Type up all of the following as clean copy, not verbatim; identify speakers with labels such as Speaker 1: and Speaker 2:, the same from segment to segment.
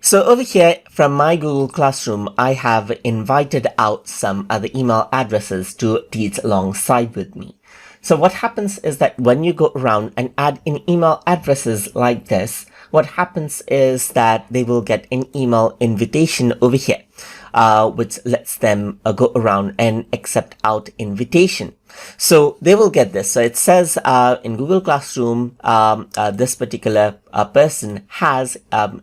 Speaker 1: So over here from my Google Classroom, I have invited out some other email addresses to teach alongside with me. So what happens is that when you go around and add in email addresses like this, what happens is that they will get an email invitation over here, which lets them go around and accept out invitation. So they will get this. So it says in Google Classroom, this particular person has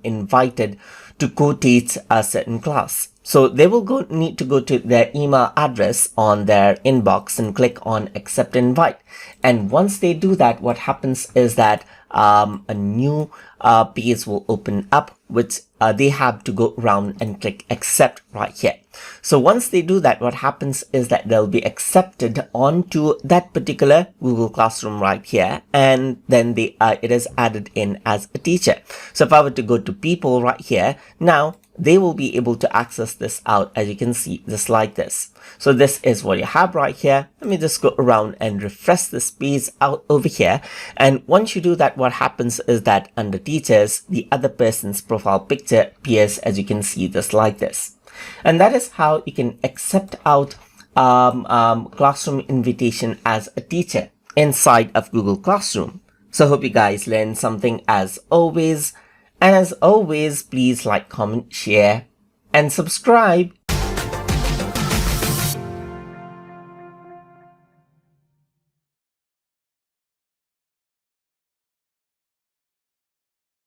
Speaker 1: invited to co-teach a certain class. So they will need to go to their email address on their inbox and click on accept invite. And once they do that, what happens is that a new page will open up, which they have to go around and click accept right here. So once they do that, what happens is that they'll be accepted onto that particular Google Classroom right here, and then it is added in as a teacher. So if I were to go to people right here, now they will be able to access this out, as you can see, just like this. So this is what you have right here. Let me just go around and refresh this page out over here. And once you do that, what happens is that under teachers, the other person's profile picture appears, as you can see, just like this. And that is how you can accept out classroom invitation as a teacher inside of Google Classroom. So I hope you guys learned something as always. And as always, please like, comment, share, and subscribe.